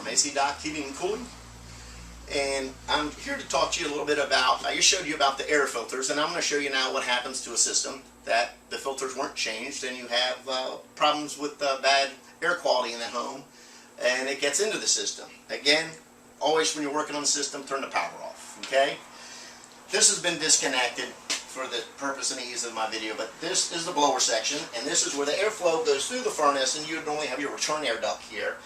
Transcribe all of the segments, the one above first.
from AC Dock Heating and Cooling, and I'm here to talk to you a little bit about, I just showed you about the air filters, and I'm going to show you now what happens to a system that the filters weren't changed and you have problems with bad air quality in the home and it gets into the system. Again, always when you're working on the system, turn the power off, okay? This has been disconnected for the purpose and ease of my video, but this is the blower section, and this is where the airflow goes through the furnace, and you would normally have your return air duct here.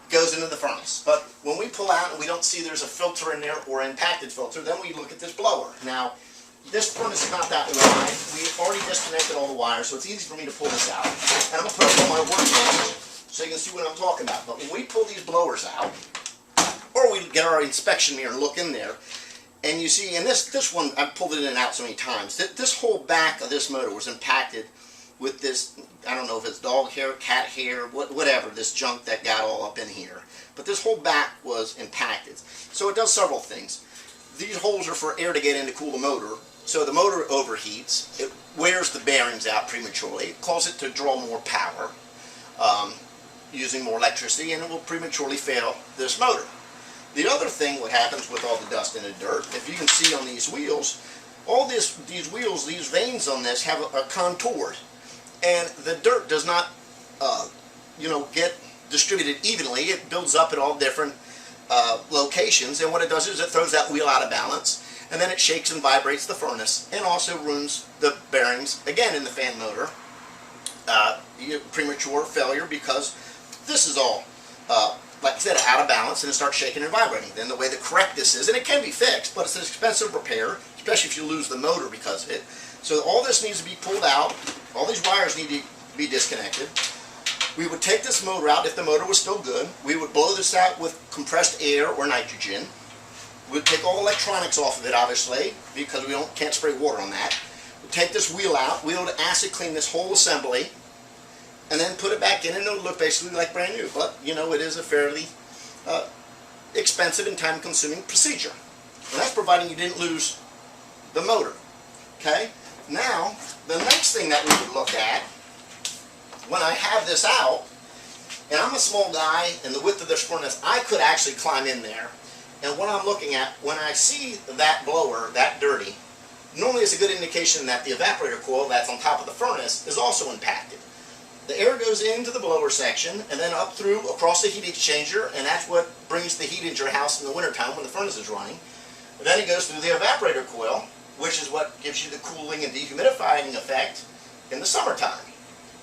Goes into the furnace. But when we pull out and we don't see there's a filter in there or an impacted filter, then we look at this blower. Now, this furnace is not that wide. We've already disconnected all the wires, so it's easy for me to pull this out. And I'm going to put it on my workbench so you can see what I'm talking about. But when we pull these blowers out, or we get our inspection mirror and look in there, and you see, and this one, I've pulled it in and out so many times, this whole back of this motor was impacted with this, I don't know if it's dog hair, cat hair, whatever, this junk that got all up in here. But this whole back was impacted. So it does several things. These holes are for air to get in to cool the motor. So the motor overheats, it wears the bearings out prematurely, it causes it to draw more power, using more electricity, and it will prematurely fail this motor. The other thing, what happens with all the dust and the dirt, if you can see on these wheels, all these wheels, these veins on this have a contoured. And the dirt does not, get distributed evenly. It builds up at all different locations, and what it does is it throws that wheel out of balance, and then it shakes and vibrates the furnace, and also ruins the bearings, again in the fan motor. Premature failure because this is all, like I said, out of balance, and it starts shaking and vibrating. Then the way to correct this is, and it can be fixed, but it's an expensive repair, especially if you lose the motor because of it. So all this needs to be pulled out. All these wires need to be disconnected. We would take this motor out if the motor was still good. We would blow this out with compressed air or nitrogen. We'd take all electronics off of it, obviously, because we can't spray water on that. We'd take this wheel out. We would acid clean this whole assembly, and then put it back in, and it would look basically like brand new. But, it is a fairly expensive and time-consuming procedure. And that's providing you didn't lose the motor. Okay? Now, the next thing that we would look at, when I have this out, and I'm a small guy, and the width of this furnace, I could actually climb in there. And what I'm looking at, when I see that blower that dirty, normally it's a good indication that the evaporator coil that's on top of the furnace is also impacted. The air goes into the blower section, and then up through, across the heat exchanger, and that's what brings the heat into your house in the wintertime when the furnace is running. And then it goes through the evaporator coil, which is what gives you the cooling and dehumidifying effect in the summertime.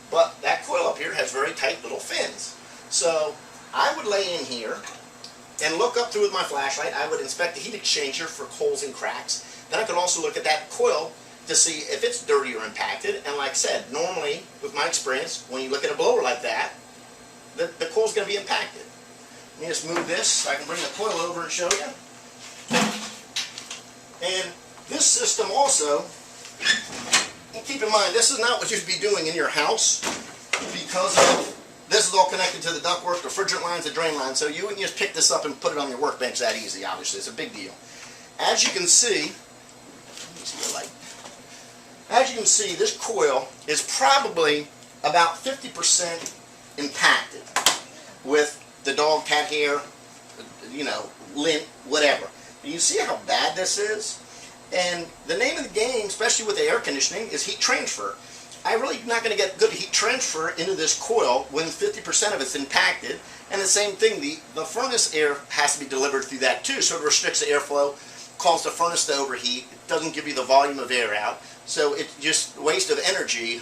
But that coil up here has very tight little fins. So I would lay in here and look up through with my flashlight. I would inspect the heat exchanger for holes and cracks. Then I could also look at that coil to see if it's dirty or impacted. And like I said, normally, with my experience, when you look at a blower like that, the coil's going to be impacted. Let me just move this so I can bring the coil over and show you. And this system also, and keep in mind, this is not what you'd be doing in your house because this is all connected to the ductwork, the refrigerant lines, the drain lines, so you wouldn't just pick this up and put it on your workbench that easy, obviously. It's a big deal. As you can see, let me see the light. As you can see, this coil is probably about 50% impacted with the dog, cat hair, lint, whatever. You see how bad this is? And the name of the game, especially with the air conditioning, is heat transfer. I'm really not going to get good heat transfer into this coil when 50% of it's impacted. And the same thing, the furnace air has to be delivered through that too, so it restricts the airflow, causes the furnace to overheat. It doesn't give you the volume of air out. So it's just a waste of energy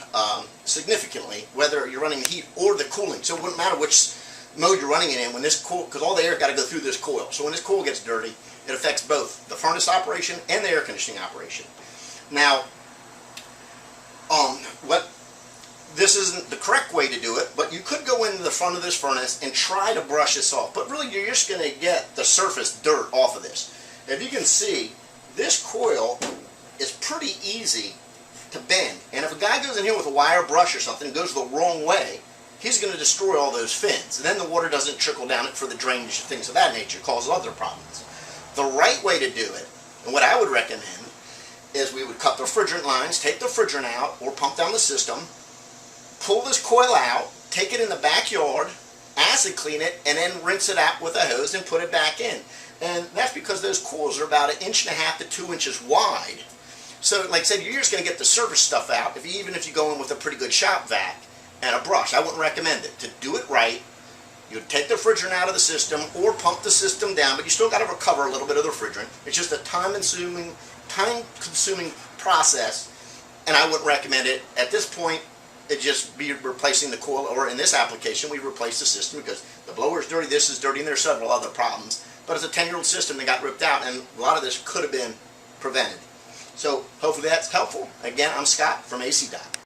significantly, whether you're running the heat or the cooling. So it wouldn't matter which mode you're running it in when this coil, because all the air got to go through this coil. So when this coil gets dirty, it affects both the furnace operation and the air conditioning operation. Now, this isn't the correct way to do it, but you could go into the front of this furnace and try to brush this off. But really, you're just going to get the surface dirt off of this. If you can see, this coil is pretty easy to bend. And if a guy goes in here with a wire brush or something and goes the wrong way, he's going to destroy all those fins. And then the water doesn't trickle down it for the drainage and things of that nature, cause other problems. The right way to do it, and what I would recommend, is we would cut the refrigerant lines, take the refrigerant out, or pump down the system, pull this coil out, take it in the backyard, acid clean it, and then rinse it out with a hose and put it back in. And that's because those coils are about 1.5 to 2 inches wide. So like I said, you're just going to get the surface stuff out, even if you go in with a pretty good shop vac and a brush. I wouldn't recommend it. To do it right, you would take the refrigerant out of the system or pump the system down, but you still got to recover a little bit of the refrigerant. It's just a time-consuming process, and I wouldn't recommend it. At this point, it'd just be replacing the coil, or in this application, we replace the system because the blower's dirty, this is dirty, and there's several other problems. But it's a 10-year-old system that got ripped out, and a lot of this could have been prevented. So hopefully that's helpful. Again, I'm Scott from AC Dot.